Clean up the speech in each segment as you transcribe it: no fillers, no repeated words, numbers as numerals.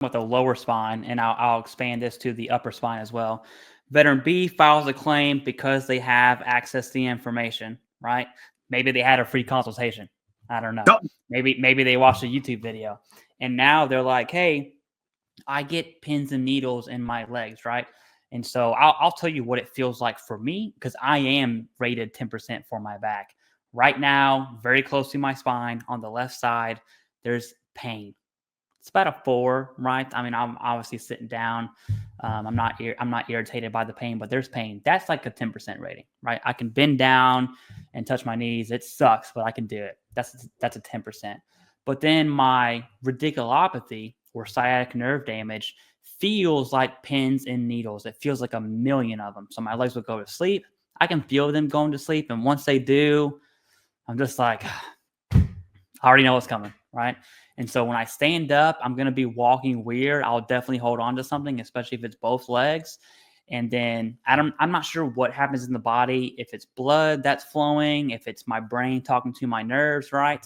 with the lower spine, and I'll expand this to the upper spine as well. Veteran B files a claim because they have access to the information, right? Maybe they had a free consultation. I don't know. Oh. Maybe they watched a YouTube video, and now they're like, hey, I get pins and needles in my legs, right? And so I'll tell you what it feels like for me, because I am rated 10% for my back. Right now, very close to my spine on the left side, there's pain. It's about a 4, right? I mean, I'm obviously sitting down. I'm not irritated by the pain, but there's pain. That's like a 10% rating, right? I can bend down and touch my knees. It sucks, but I can do it. That's a 10%. But then my radiculopathy or sciatic nerve damage feels like pins and needles. It feels like a million of them. So my legs will go to sleep. I can feel them going to sleep. And once they do, I'm just like, I already know what's coming, right? And so when I stand up, I'm going to be walking weird. I'll definitely hold on to something, especially if it's both legs. And then I'm not sure what happens in the body, if it's blood that's flowing, if it's my brain talking to my nerves, right?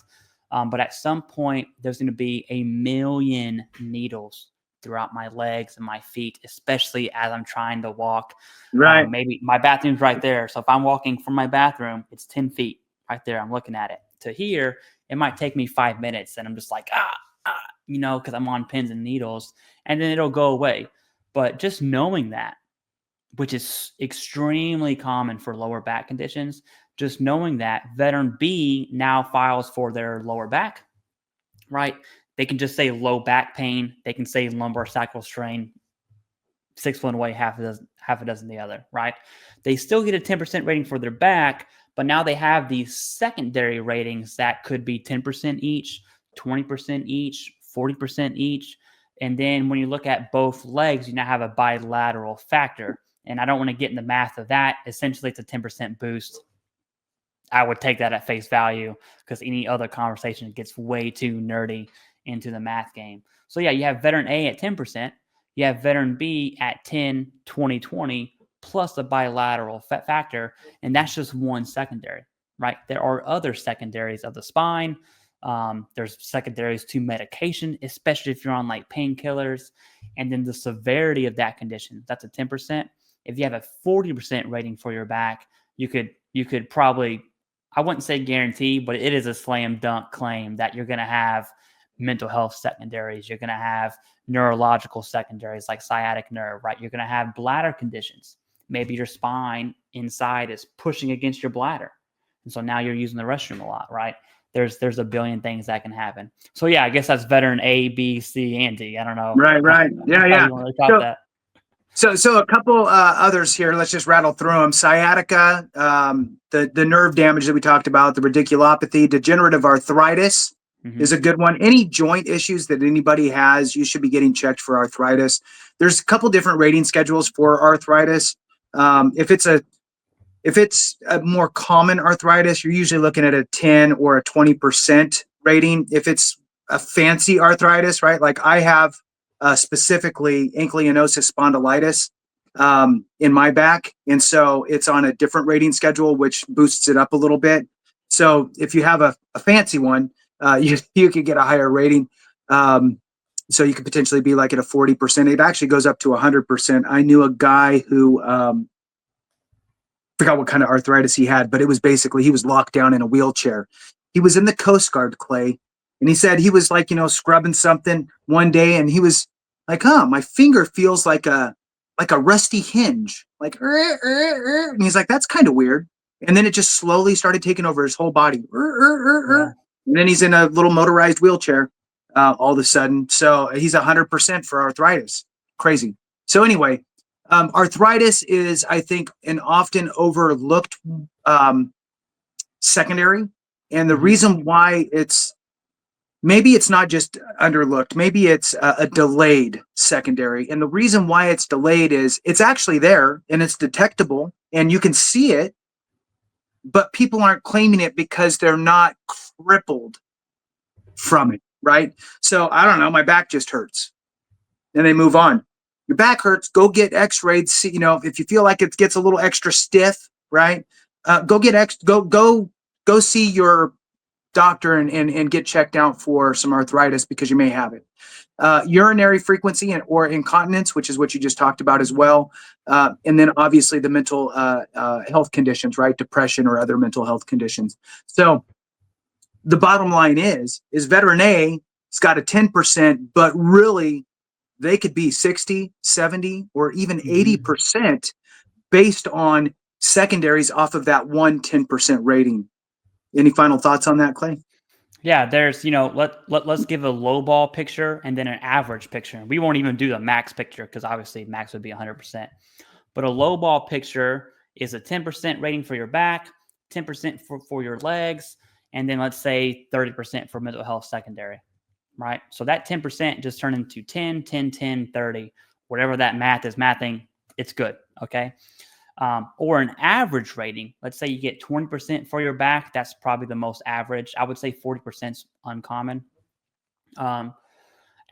But at some point, there's going to be a million needles throughout my legs and my feet, especially as I'm trying to walk. Right. Maybe my bathroom's right there. So if I'm walking from my bathroom, it's 10 feet right there. I'm looking at it. To here, it might take me 5 minutes, and I'm just like, because I'm on pins and needles, and then it'll go away. But just knowing that, which is extremely common for lower back conditions, just knowing that veteran B now files for their lower back, right? They can just say low back pain. They can say lumbar sacral strain, 6 one way, half a dozen the other, right? They still get a 10% rating for their back, but now they have these secondary ratings that could be 10% each, 20% each, 40% each. And then when you look at both legs, you now have a bilateral factor. And I don't want to get in the math of that. Essentially, it's a 10% boost. I would take that at face value, because any other conversation gets way too nerdy into the math game. So yeah, you have veteran A at 10%. You have veteran B at 10, 20, 20, plus the bilateral factor. And that's just one secondary, right? There are other secondaries of the spine. There's secondaries to medication, especially if you're on like painkillers. And then the severity of that condition, that's a 10%. If you have a 40% rating for your back, you could probably, I wouldn't say guarantee, but it is a slam dunk claim that you're going to have mental health secondaries. You're going to have neurological secondaries like sciatic nerve, right? You're going to have bladder conditions. Maybe your spine inside is pushing against your bladder. And so now you're using the restroom a lot, right? There's a billion things that can happen. So yeah, I guess that's veteran A, B, C, and D. I don't know. Right. Yeah. So a couple others here. Let's just rattle through them. Sciatica, the nerve damage that we talked about, the radiculopathy, degenerative arthritis is a good one. Any joint issues that anybody has, you should be getting checked for arthritis. There's a couple different rating schedules for arthritis. If it's a more common arthritis, you're usually looking at a 10 or a 20% rating. If it's a fancy arthritis, right? Like I have specifically ankylosing spondylitis in my back. And so it's on a different rating schedule, which boosts it up a little bit. So if you have a fancy one, you could get a higher rating. So you could potentially be like at a 40%. It actually goes up to 100%. I knew a guy who, forgot what kind of arthritis he had, but it was basically, he was locked down in a wheelchair. He was in the Coast Guard, Clay. And he said he was like, scrubbing something one day, and he was like, my finger feels like a rusty hinge, like, and he's like, that's kind of weird. And then it just slowly started taking over his whole body. Yeah. And then he's in a little motorized wheelchair all of a sudden. So he's 100% for arthritis. Crazy. So anyway, arthritis is, I think, an often overlooked secondary. And the reason why maybe it's not just underlooked, maybe it's a delayed secondary. And the reason why it's delayed is it's actually there and it's detectable and you can see it, but people aren't claiming it because they're not crippled from it, right? So I don't know, my back just hurts. And they move on. Your back hurts, go get x-rayed. See, if you feel like it gets a little extra stiff, right? Go see your doctor and get checked out for some arthritis because you may have it. Urinary frequency or incontinence, which is what you just talked about as well. And then obviously the mental health conditions, right? Depression or other mental health conditions. So the bottom line is veteran A has got a 10%, but really they could be 60, 70, or even 80% based on secondaries off of that 10% rating. Any final thoughts on that, Clay? Yeah, there's, let's give a low ball picture and then an average picture. We won't even do the max picture because obviously max would be 100%. But a low ball picture is a 10% rating for your back, 10% for your legs, and then let's say 30% for mental health secondary, right? So that 10% just turned into 10, 10, 10, 30, whatever that math is mathing, it's good, okay? Or an average rating. Let's say you get 20% for your back. That's probably the most average. I would say 40% is uncommon.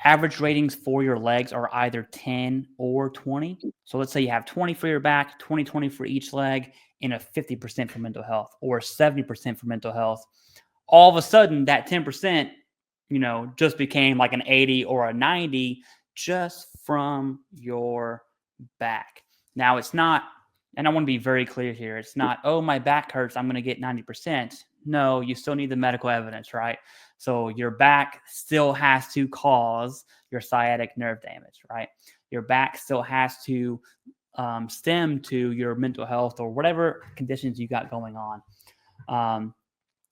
Average ratings for your legs are either 10 or 20. So let's say you have 20 for your back, 20, 20 for each leg, and a 50% for mental health or 70% for mental health. All of a sudden, that 10%, just became like an 80 or a 90 just from your back. Now, it's not, and I want to be very clear here, it's not, oh, my back hurts, I'm going to get 90%. No, you still need the medical evidence, right? So your back still has to cause your sciatic nerve damage, right? Your back still has to stem to your mental health or whatever conditions you got going on.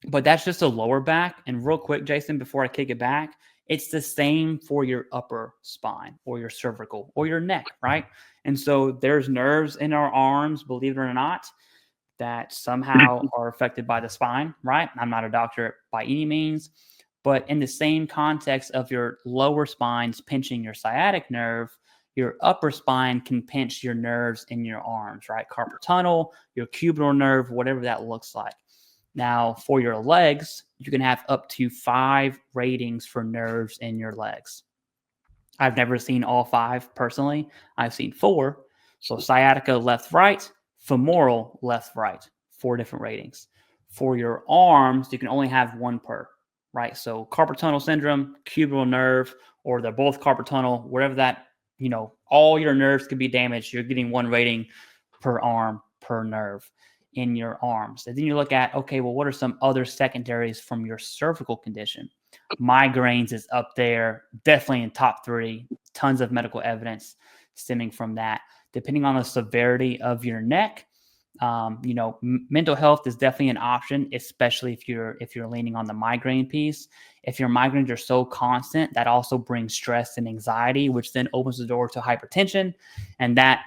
But that's just a lower back. And real quick, Jason, before I kick it back, it's the same for your upper spine or your cervical or your neck, right? And so there's nerves in our arms, believe it or not, that somehow are affected by the spine, right? I'm not a doctor by any means, but in the same context of your lower spine's pinching your sciatic nerve, your upper spine can pinch your nerves in your arms, right? Carpal tunnel, your cubital nerve, whatever that looks like. Now, for your legs, you can have up to 5 ratings for nerves in your legs. I've never seen all 5 personally. I've seen 4. So sciatica left, right, femoral left, right, 4 different ratings. For your arms, you can only have 1 per, right? So carpal tunnel syndrome, cubital nerve, or they're both carpal tunnel, whatever that, all your nerves could be damaged. You're getting 1 rating per arm, per nerve in your arms. And then you look at, okay, well, what are some other secondaries from your cervical condition? Migraines is up there, definitely in top 3. Tons of medical evidence stemming from that. Depending on the severity of your neck, mental health is definitely an option, especially if you're leaning on the migraine piece. If your migraines are so constant, that also brings stress and anxiety, which then opens the door to hypertension, and that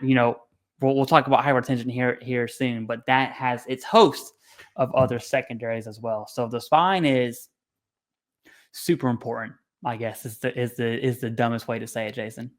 we'll talk about hypertension here soon, but that has its host of other secondaries as well. So the spine is super important, I guess, is the dumbest way to say it, Jason.